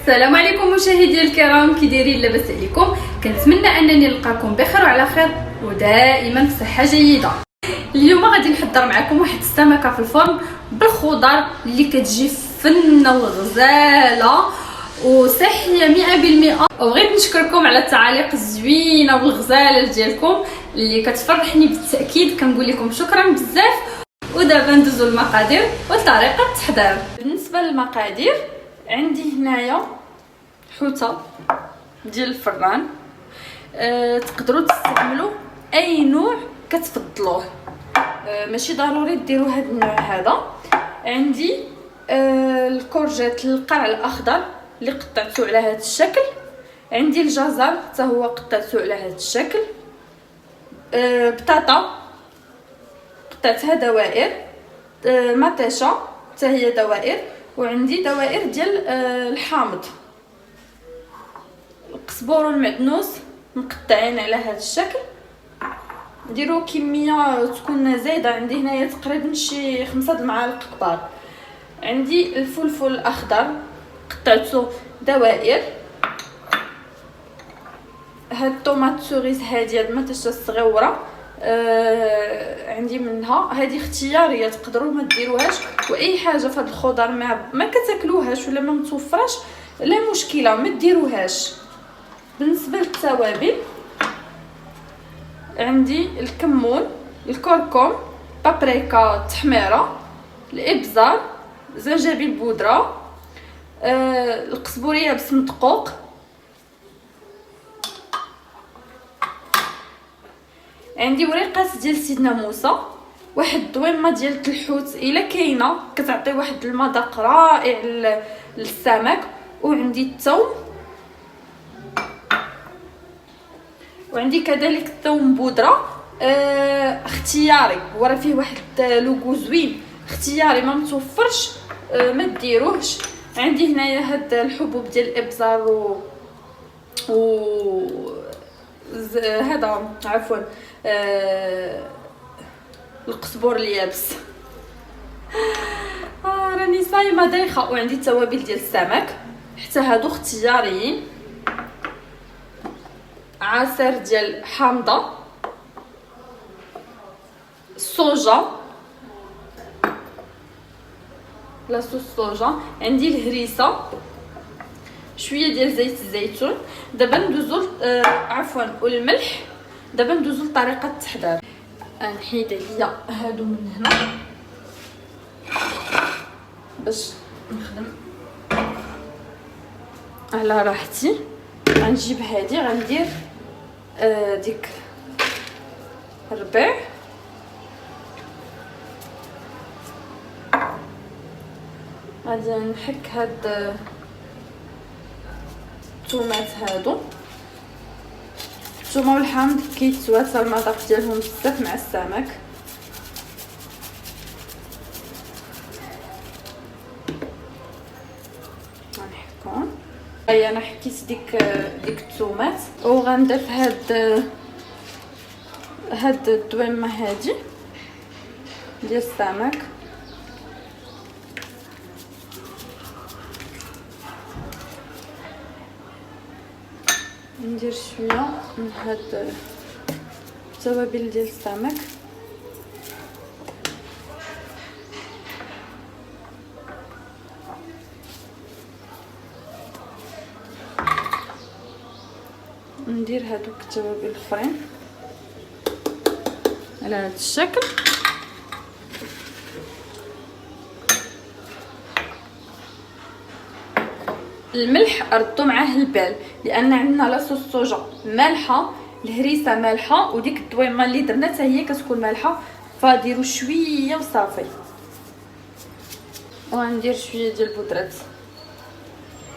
السلام عليكم مشاهدي الكرام، كي دايرين؟ لاباس عليكم؟ كنتمنى انني نلقاكم بخير وعلى خير ودائما في صحه جيده. اليوم غادي نحضر معكم واحد السمكه في الفرن بالخضر اللي كتجي فنه وغزاله وصحيه 100%. وبغيت نشكركم على التعاليق الزوينه والغزاله ديالكم اللي كتفرحني بالتاكيد، كنقول لكم شكرا بزاف. ودابا ندوزو المقادير وطريقه التحضير. بالنسبه للمقادير، عندي هنايا حوته ديال الفران. تقدروا تستعملوا اي نوع كتفضلوه، ماشي ضروري ديروا هذا النوع هذا. عندي الكورجيت القرع الاخضر اللي قطعته على هذا الشكل. عندي الجزر حتى هو قطعته على هذا الشكل. بطاطا قطعتها دوائر. مطيشه حتى هي دوائر. وعندي دوائر ديال الحامض. القزبور والمعدنوس مقطعين على هذا الشكل. ديروا كميه تكون زايده، عندي هنايا تقريبا شي 5 المعالق كبار. عندي الفلفل الاخضر قطعته دوائر. هاد الطوماط سوريس هادي هاد المطيشه الصغيره عندي منها، هذه اختياريه تقدروا ما ديروهاش. واي حاجه في هذا الخضر ما كتاكلوهاش ولا ما متوفراش لا مشكله ما ديروهاش. بالنسبه للتوابل، عندي الكمون، الكركم، بابريكا تحميره، الابزار، زنجبيل بودره، القزبور يابس مدقوق. عندي وريقات ديال سيدنا موسى، واحد الدويمه ديال الحوت الا كاينه كتعطي واحد المذاق رائع للسمك. وعندي الثوم، وعندي كذلك الثوم بودره اختياري، هو راه فيه واحد لوغو زوين اختياري، ما متوفرش ما ديروهش. عندي هنايا هاد الحبوب ديال الابزار هذا عفوا القزبور اليابس. راني صايمه دايخه. وعندي التوابل ديال السمك حتى هادو اختياريين. عصير ديال حامضه، الصوجا، لاصوص الصوجا. عندي الهريسه، شويه ديال زيت الزيتون. دابا ندوزو والملح. دابا ندوزو لطريقه التحضير. نحيد عليا هادو من هنا باش نخدم على راحتي. غنجيب هادي غندير ديك الربيع. غادي نحك هاد الثومات هادو. الثومه والحامض كيتواسى المذاق ديالهم بزاف مع السمك. غنحكهم. انا حكيت ديك الثومات وغنضيف هاد الدويمه هادي ديال السمك. ندير شويه من هاد التوابل ديال السمك. ندير هادوك التوابل الاخرين على هذا الشكل. الملح ردوا معاه البال لان عندنا لاصوص الصوجا مالحه، الهريسه مالحه، وديك الدويمه اللي درنا حتى هي كتكون مالحه، فديروا شويه وصافي. وغندير شويه ديال بودره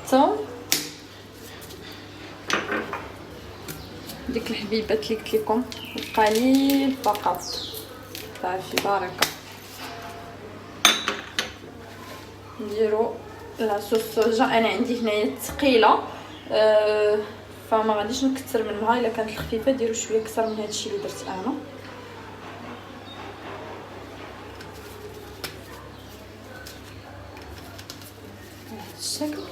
الثوم، ديك الحبيبات اللي قلت لكم القليل فقط صافي بركه. نديروا لاصوص الصوجا. انا عندي هنايا ثقيله فما غاديش نكثر منها. الا كانت خفيفه ديروا شويه اكثر من هادشي اللي درت انا. بهذا الشكل.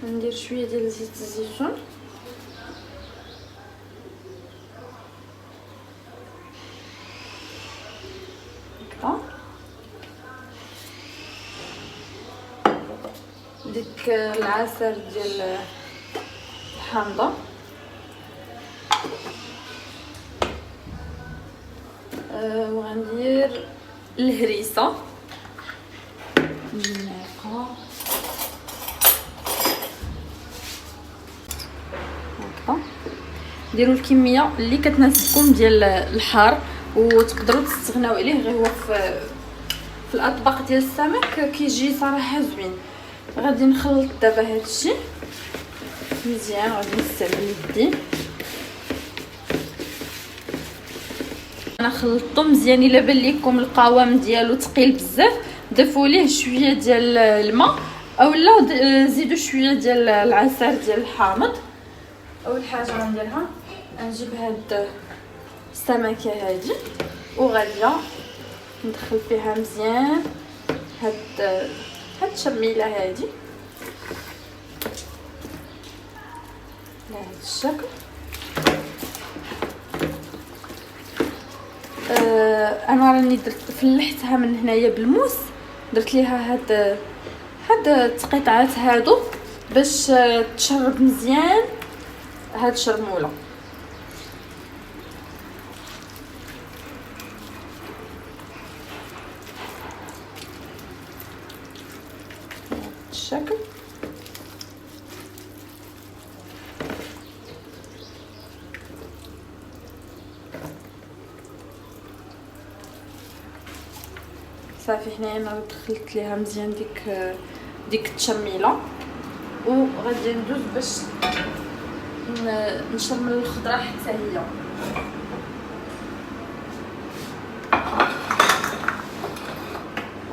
ندير شويه ديال زيت الزيتون هكا، ديك العسل ديال الحامضه، وغندير الهريسه معلقه هكا. ديروا الكميه اللي كتناسبكم ديال الحار، وتقدروا تستغناو عليه غير هو في الاطباق ديال السمك كيجي صراحه زوين. غادي نخلط دابا هادشي مزيان، غادي نستعمل يدي انا خلطته مزيان. الا بان لكم القوام ديالو ثقيل بزاف ضيفوا ليه شويه ديال الماء اولا زيدوا شويه ديال العسل ديال الحامض. اول حاجه غنديرها نجيب هاد السمكه هادي وغاديه ندخل فيها مزيان هاد الشميله هادي بهذا الشكل. انا راني درت فلحتها من هنايا بالموس، درت ليها هاد التقطعات هادو باش تشرب مزيان هاد الشرموله. بهذا الشكل صافي. هنايا انا دخلت ليها مزيان ديك التشميله، وغادي ندوز باش نشرمل الخضره حتى هي.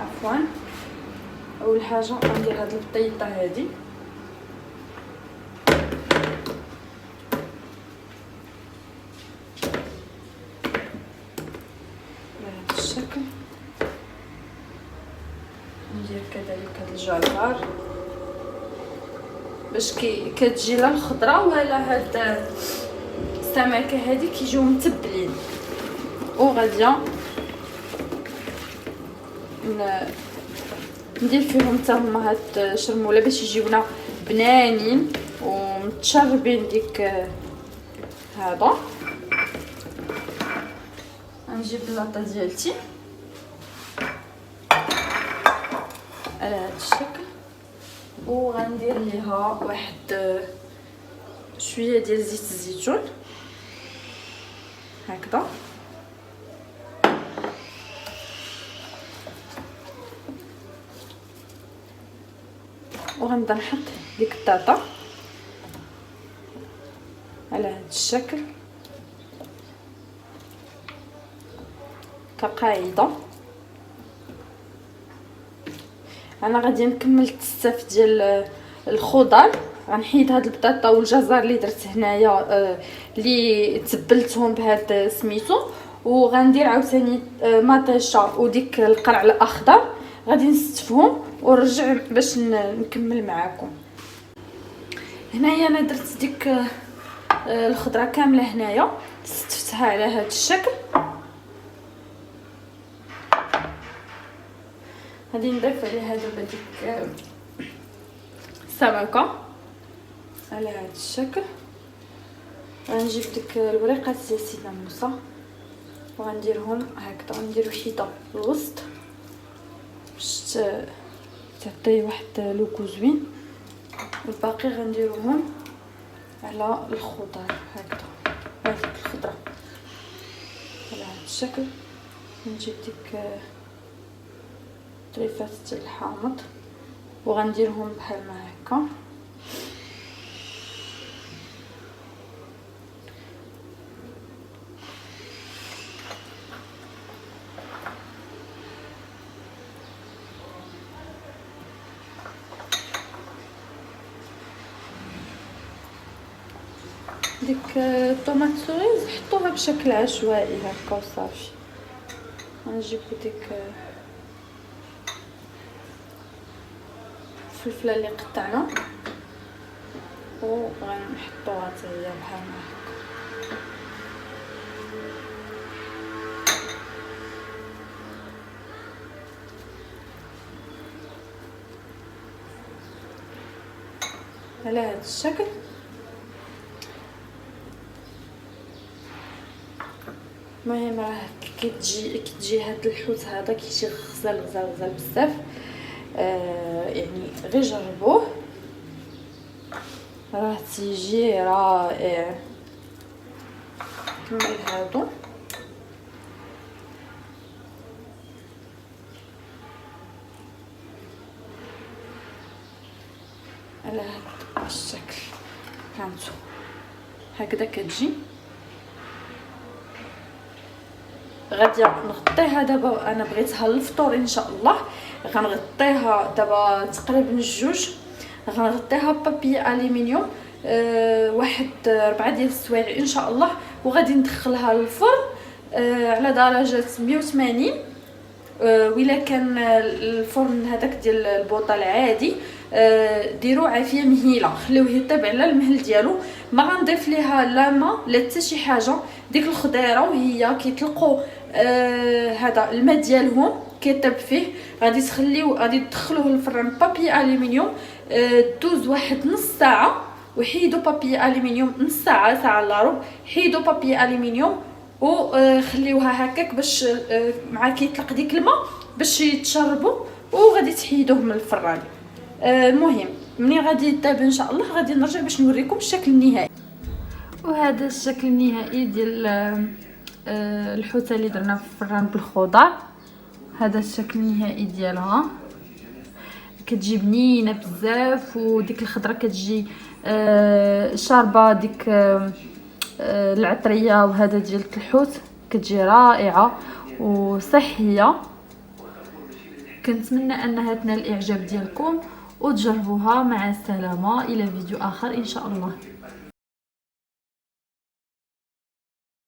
عفوا، اول حاجه غندير هاد البطيطه هادي بهذا الشكل، ندير كذلك هاد الجزر باش كتجي لا الخضره ولا هاد السمكه هادي كيجيو متبلين. وغاديه ندير فيهم حتى هما هاد الشرموله باش يجيونا بنانين ومتشربين ديك هذا. غنجيب اللاطه ديالتي على هذا الشكل، وغندير ليها واحد شويه ديال زيت الزيتون هكذا، وغنبدا نحط ديك الطاطا على هذا الشكل كقاعده. انا غادي نكمل التستاف ديال الخضر. غنحيد هاد البطاطا والجزر اللي درت هنايا اللي تبلتهم بهاد سميتو، وغندير عاوتاني مطيشه وديك القرع الاخضر غادي نستفهم ونرجع باش نكمل معاكم. هنايا انا درت ديك الخضره كامله هنايا استفتها على هذا الشكل. غادي نضيف عليها دابا ديك السمكه على هذا الشكل. غنجيب ديك الوريقات ديال سيدنا موسى وغنديرهم هكذا، ندير وحيده في الوسط باش تعطي واحد لوكو زوين، والباقي غنديروهم على الخضر هكذا. هذيك الخضره على هذا الشكل. نجيب ديك طريفات ديال الحامض وغنديرهم بحال ما هكا. ديك الطوماط سوريز حطوها بشكل عشوائي هكا وصافي. غنجيب ديك الفلفله اللي قطعنا وغنحطوها حتى هي بحال هكا. على هذا الشكل. المهم راه كتجي هاد الحوت هذا كيجي غزال غزال غزال بزاف. يعني غير جربوه راه تيجي رائع. كمل هادو على هاد الشكل. هانتو هكذا كتجي. غادي نغطيها دابا، انا بغيتها للفطور ان شاء الله. غنغطيها دابا تقريبا الجوج، غنغطيها بابي الومنيوم واحد 4 ديال السوايع ان شاء الله، وغادي ندخلها للفرن على درجه 180. وإلا كان الفرن هذاك ديال البوطه العادي ديروا عافيه مهيله، خليوه يطيب على المهل ديالو. ما غنضيف ليها لا ما لا حتى شي حاجه. ديك الخضيره وهي كيطلقوا هذا الماء ديالهم كيطيب فيه، غادي تدخلوه للفران بابي الومنيوم. دوز واحد نص ساعه وحيدوا بابي الومنيوم نص ساعه، ساعه الا ربع. حيدوا بابي الومنيوم وخليوها هكاك باش مع كيطلق ديك الماء باش يتشربوا، وغادي تحيدوه من الفران. المهم ملي غادي يطيب ان شاء الله غادي نرجع باش نوريكم الشكل النهائي. وهذا الشكل النهائي ديال الحوته اللي درنا في الفران بالخضر. هذا الشكل النهائي ديالها كتجي بنينه بزاف، وديك الخضره كتجي شاربه ديك العطريه، وهذا ديال الحوت كتجي رائعه وصحيه. كنتمنى انها تنال الاعجاب ديالكم وتجربوها. مع السلامه، الى فيديو اخر ان شاء الله.